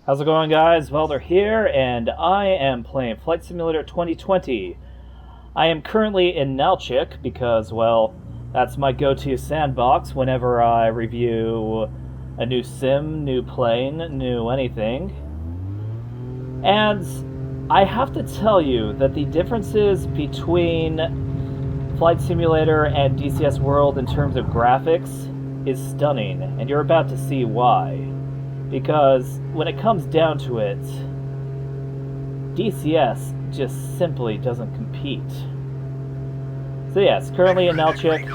How's it going, guys? Baldur here, and I am playing Flight Simulator 2020. I am currently in Nalchik because, well, that's my go-to sandbox whenever I review a new sim, new plane, new anything. And I have to tell you that the differences between Flight Simulator and DCS World in terms of graphics is stunning, and you're about to see why. Because when it comes down to it, DCS just simply doesn't compete. So yes, currently in Nalchik,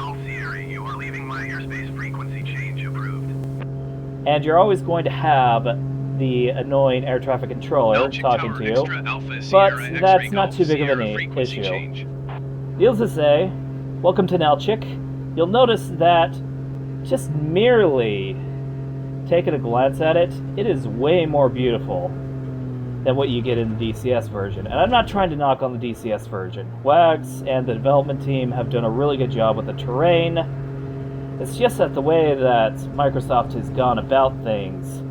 and you're always going to have the annoying air traffic controller talking to you, but that's not too big of an issue. Needless to say, welcome to Nalchik. You'll notice that just merely taking a glance at it, it is way more beautiful than what you get in the DCS version. And I'm not trying to knock on the DCS version. Wags and the development team have done a really good job with the terrain. It's just that the way that Microsoft has gone about things,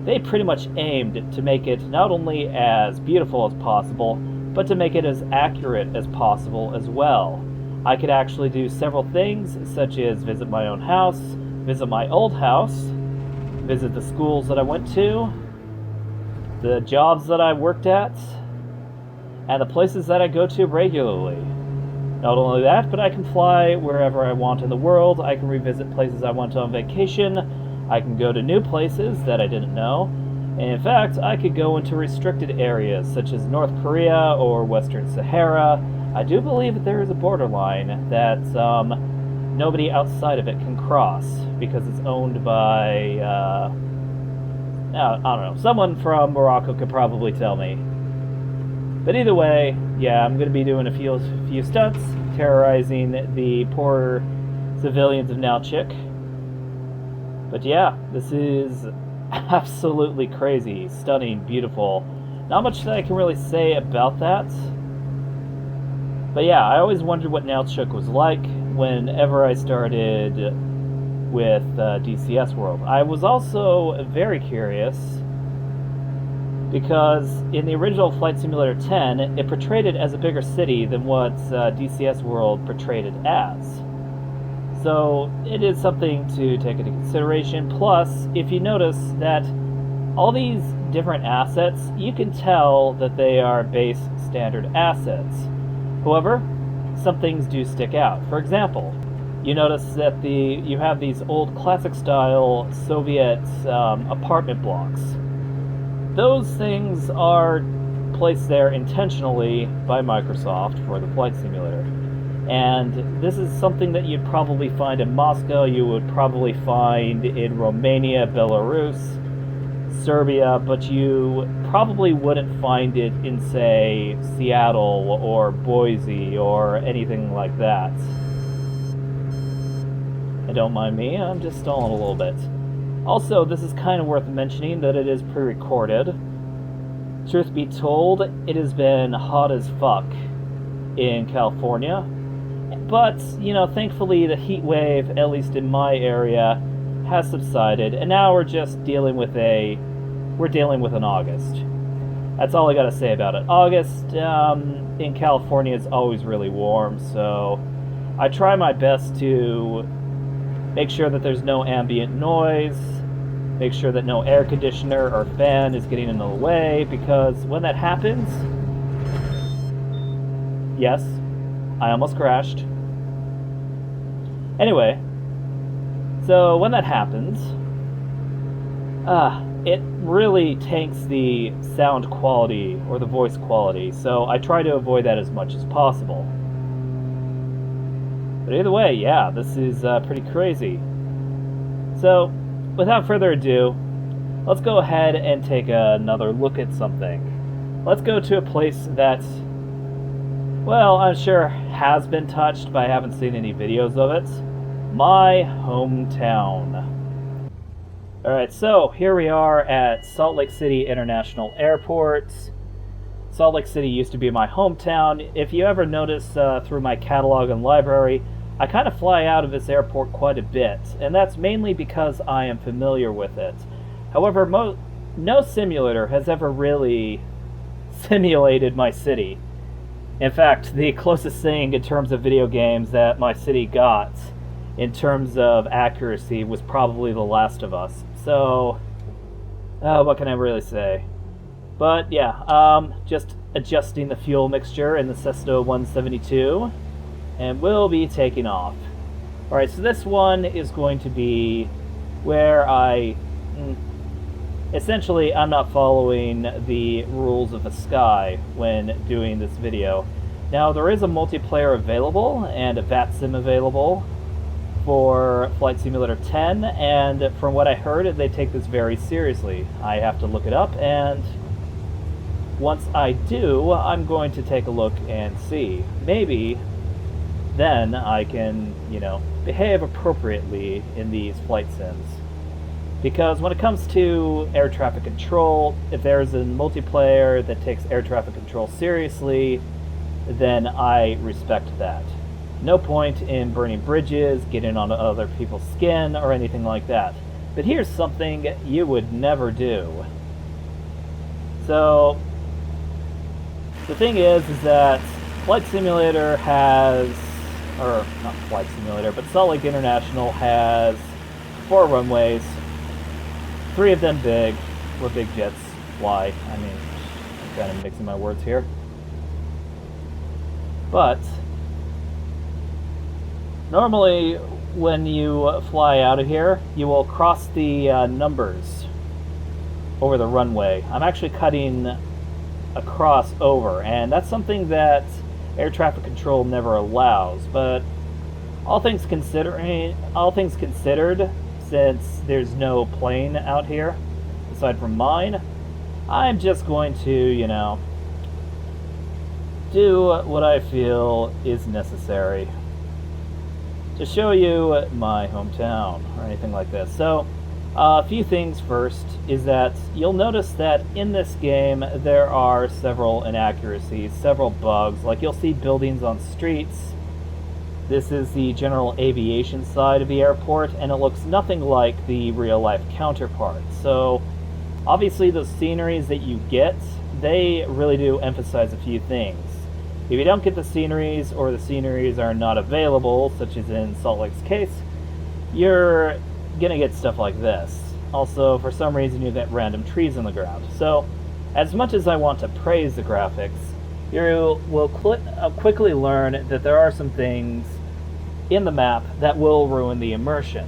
they pretty much aimed to make it not only as beautiful as possible, but to make it as accurate as possible as well. I could actually do several things, such as visit my own house, visit my old house, visit the schools that I went to, the jobs that I worked at, and the places that I go to regularly. Not only that, but I can fly wherever I want in the world. I can revisit places I went on vacation. I can go to new places that I didn't know. And in fact, I could go into restricted areas such as North Korea or Western Sahara. I do believe that there is a borderline that nobody outside of it can cross because it's owned by, I don't know, someone from Morocco could probably tell me. But either way, yeah, I'm going to be doing a few stunts, terrorizing the poor civilians of Nalchik. But yeah, this is absolutely crazy, stunning, beautiful. Not much that I can really say about that. But yeah, I always wondered what Nalchik was like whenever I started with DCS World. I was also very curious because in the original Flight Simulator 10, it portrayed it as a bigger city than what DCS World portrayed it as. So it is something to take into consideration. Plus, if you notice that all these different assets, you can tell that they are base standard assets. However, some things do stick out. For example, you notice that you have these old classic-style Soviet apartment blocks. Those things are placed there intentionally by Microsoft for the Flight Simulator. And this is something that you'd probably find in Moscow, you would probably find in Romania, Belarus, Serbia, but you probably wouldn't find it in, say, Seattle or Boise or anything like that. And don't mind me, I'm just stalling a little bit. Also, this is kind of worth mentioning that it is pre-recorded. Truth be told, it has been hot as fuck in California. But, you know, thankfully the heat wave, at least in my area, has subsided, and now we're just dealing with an August. That's all I gotta say about it. August in California is always really warm, so I try my best to make sure that there's no ambient noise, make sure that no air conditioner or fan is getting in the way, because when that happens, yes, I almost crashed. Anyway, so when that happens, it really tanks the sound quality or the voice quality, so I try to avoid that as much as possible. But either way, yeah, this is pretty crazy. So, without further ado, let's go ahead and take another look at something. Let's go to a place that, well, I'm sure has been touched, but I haven't seen any videos of it. My hometown. Alright, so here we are at Salt Lake City International Airport. Salt Lake City used to be my hometown. If you ever notice through my catalog and library, I kind of fly out of this airport quite a bit, and that's mainly because I am familiar with it. However, no simulator has ever really simulated my city. In fact, the closest thing in terms of video games that my city got in terms of accuracy was probably The Last of Us. So, what can I really say? But yeah, just adjusting the fuel mixture in the Cessna 172, and we'll be taking off. Alright, so this one is going to be where essentially, I'm not following the rules of the sky when doing this video. Now, there is a multiplayer available and a VATSIM available for Flight Simulator 10, and from what I heard, they take this very seriously. I have to look it up, and once I do, I'm going to take a look and see. Maybe then I can, behave appropriately in these flight sims. Because when it comes to air traffic control, if there's a multiplayer that takes air traffic control seriously, then I respect that. No point in burning bridges, getting on other people's skin, or anything like that. But here's something you would never do. So, the thing is that Flight Simulator has, or not Flight Simulator, but Salt Lake International has 4 runways. 3 of them big, where big jets fly. I mean, I'm kind of mixing my words here. But normally, when you fly out of here, you will cross the numbers over the runway. I'm actually cutting across over, and that's something that air traffic control never allows. But all things considered, since there's no plane out here aside from mine, I'm just going to, do what I feel is necessary to show you my hometown or anything like this. So, a few things first is that you'll notice that in this game there are several inaccuracies, several bugs. Like, you'll see buildings on streets. This is the general aviation side of the airport, and it looks nothing like the real-life counterpart. So, obviously those sceneries that you get, they really do emphasize a few things. If you don't get the sceneries, or the sceneries are not available, such as in Salt Lake's case, you're gonna get stuff like this. Also, for some reason, you get random trees on the ground. So, as much as I want to praise the graphics, you will quickly learn that there are some things in the map that will ruin the immersion.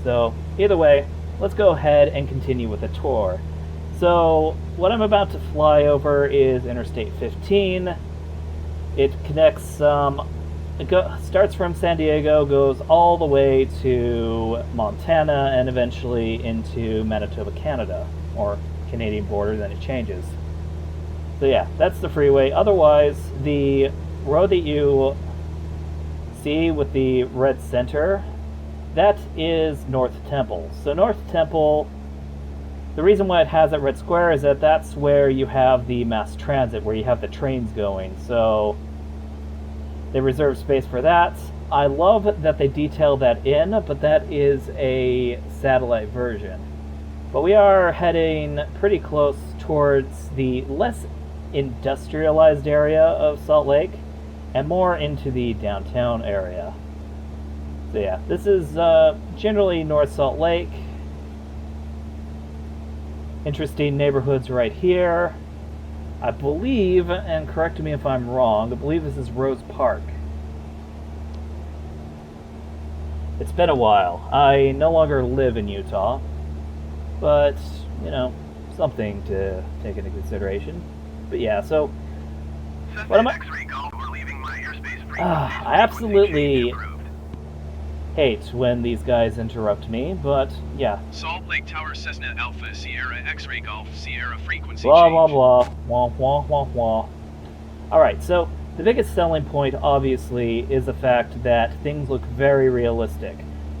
So, either way, let's go ahead and continue with the tour. So, what I'm about to fly over is Interstate 15. It connects, starts from San Diego, goes all the way to Montana, and eventually into Manitoba, Canada, or Canadian border, then it changes. So yeah, that's the freeway. Otherwise, the road that you see with the red center, that is North Temple. So North Temple, the reason why it has that red square is that that's where you have the mass transit, where you have the trains going. So they reserve space for that. I love that they detail that in, but that is a satellite version. But we are heading pretty close towards the less industrialized area of Salt Lake and more into the downtown area. So yeah, this is generally North Salt Lake. Interesting neighborhoods right here. I believe, and correct me if I'm wrong, I believe this is Rose Park. It's been a while. I no longer live in Utah, but, something to take into consideration. But yeah, so what am I absolutely hate when these guys interrupt me, but yeah. Salt Lake Tower Cessna Alpha Sierra X-Ray Golf Sierra frequency blah change. blah blah wah wah wah wah. Alright, so the biggest selling point obviously is the fact that things look very realistic.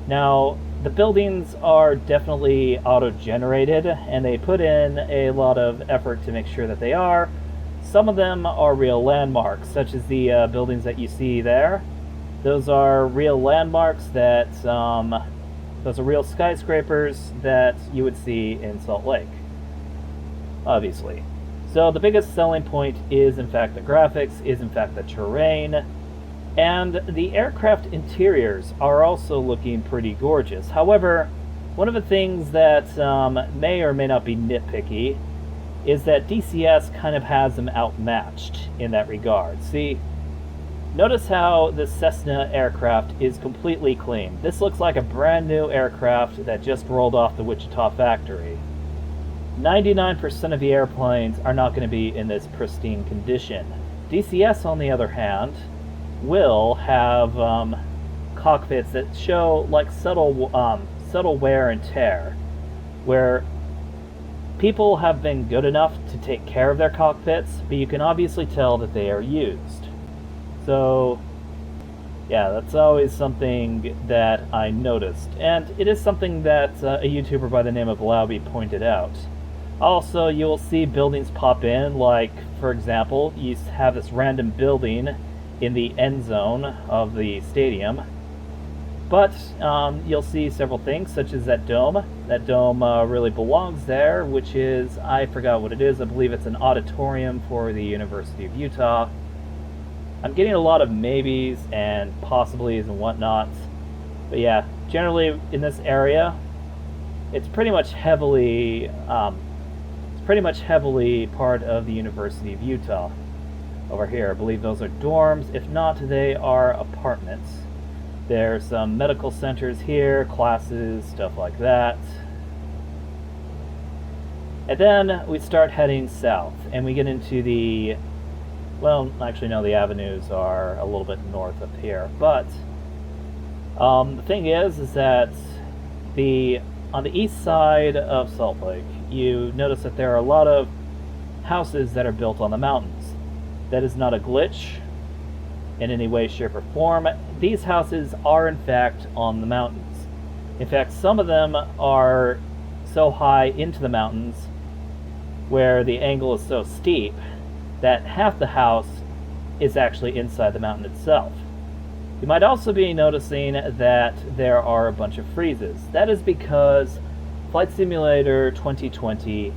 Now, the buildings are definitely auto-generated, and they put in a lot of effort to make sure that they are. Some of them are real landmarks, such as the buildings that you see there. Those are real landmarks that Those are real skyscrapers that you would see in Salt Lake, obviously. So the biggest selling point is in fact the graphics, is in fact the terrain, and the aircraft interiors are also looking pretty gorgeous. However, one of the things that may or may not be nitpicky is that DCS kind of has them outmatched in that regard. See, notice how this Cessna aircraft is completely clean. This looks like a brand new aircraft that just rolled off the Wichita factory. 99% of the airplanes are not going to be in this pristine condition. DCS, on the other hand, will have cockpits that show like subtle wear and tear, where people have been good enough to take care of their cockpits, but you can obviously tell that they are used. So, yeah, that's always something that I noticed, and it is something that a YouTuber by the name of Lauby pointed out. Also, you will see buildings pop in, like, for example, you have this random building in the end zone of the stadium. But you'll see several things, such as that dome. That dome really belongs there, which is, I forgot what it is, I believe it's an auditorium for the University of Utah. I'm getting a lot of maybes and possiblies and whatnot. But yeah, generally in this area, it's pretty much heavily part of the University of Utah. Over here, I believe those are dorms. If not, they are apartments. There's some medical centers here, classes, stuff like that. And then we start heading south, and we get into the... Well, actually, no, the avenues are a little bit north up here. But the thing is that on the east side of Salt Lake, you notice that there are a lot of houses that are built on the mountains. That is not a glitch in any way, shape, or form. These houses are in fact on the mountains. In fact, some of them are so high into the mountains where the angle is so steep that half the house is actually inside the mountain itself. You might also be noticing that there are a bunch of freezes. That is because Flight Simulator 2020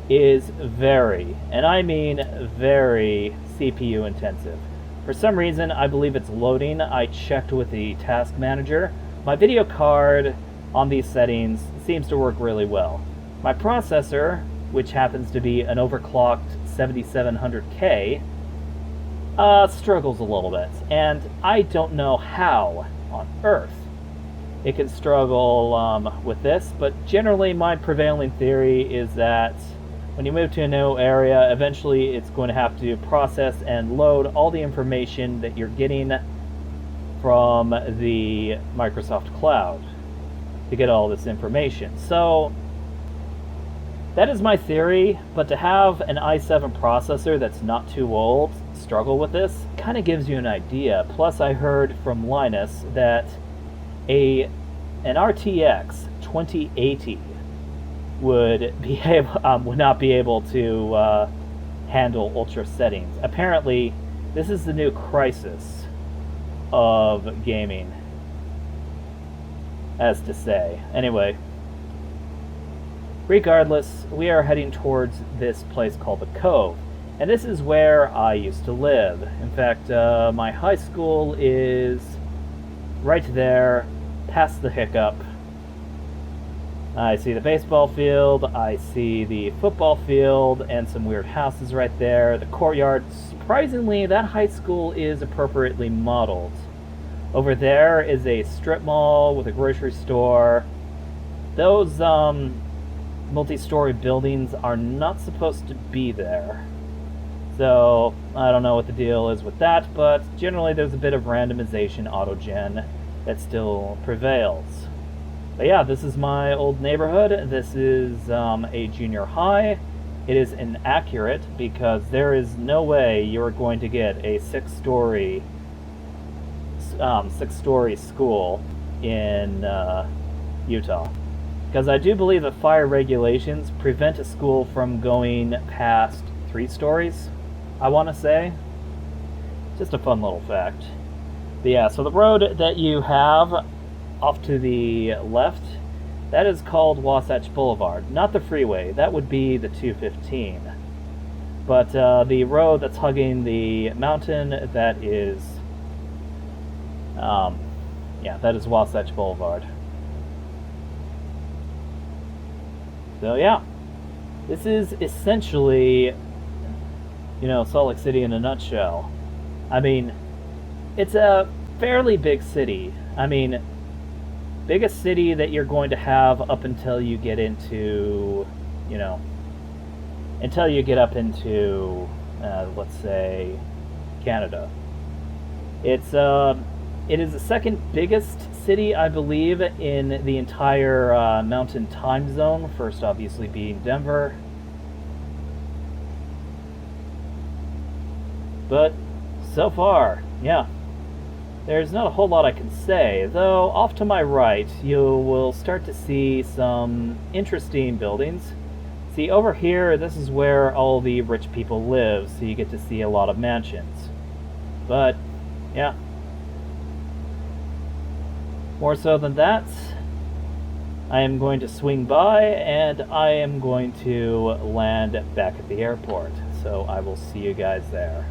is very, and I mean very, CPU intensive. For some reason, I believe it's loading. I checked with the task manager. My video card on these settings seems to work really well. My processor, which happens to be an overclocked 7700K, struggles a little bit. And I don't know how on earth it can struggle with this, but generally my prevailing theory is that when you move to a new area, eventually it's going to have to process and load all the information that you're getting from the Microsoft Cloud to get all this information. So that is my theory, but to have an i7 processor that's not too old struggle with this kind of gives you an idea. Plus, I heard from Linus that an RTX 2080 would not be able to handle ultra settings. Apparently, this is the new crisis of gaming, as to say. Anyway, regardless, we are heading towards this place called the Cove, and this is where I used to live. In fact, my high school is right there, past the hiccup. I see the baseball field, I see the football field, and some weird houses right there. The courtyard, surprisingly, that high school is appropriately modeled. Over there is a strip mall with a grocery store. Those multi-story buildings are not supposed to be there. So, I don't know what the deal is with that, but generally there's a bit of randomization auto-gen that still prevails. But yeah, this is my old neighborhood. This is a junior high. It is inaccurate because there is no way you're going to get a six-story school in Utah. Because I do believe that fire regulations prevent a school from going past 3 stories, I want to say. Just a fun little fact. But yeah, so the road that you have off to the left, that is called Wasatch Boulevard. Not the freeway, that would be the 215. But the road that's hugging the mountain, that is... yeah, that is Wasatch Boulevard. So yeah, this is essentially, Salt Lake City in a nutshell. I mean, it's a fairly big city. I mean, biggest city that you're going to have up until you get into, until you get up into, let's say, Canada. It is the second biggest city, I believe, in the entire mountain time zone. First, obviously, being Denver. But so far, yeah, there's not a whole lot I can say, though off to my right you will start to see some interesting buildings. See, over here, this is where all the rich people live, so you get to see a lot of mansions. But, yeah. More so than that, I am going to swing by, and I am going to land back at the airport. So I will see you guys there.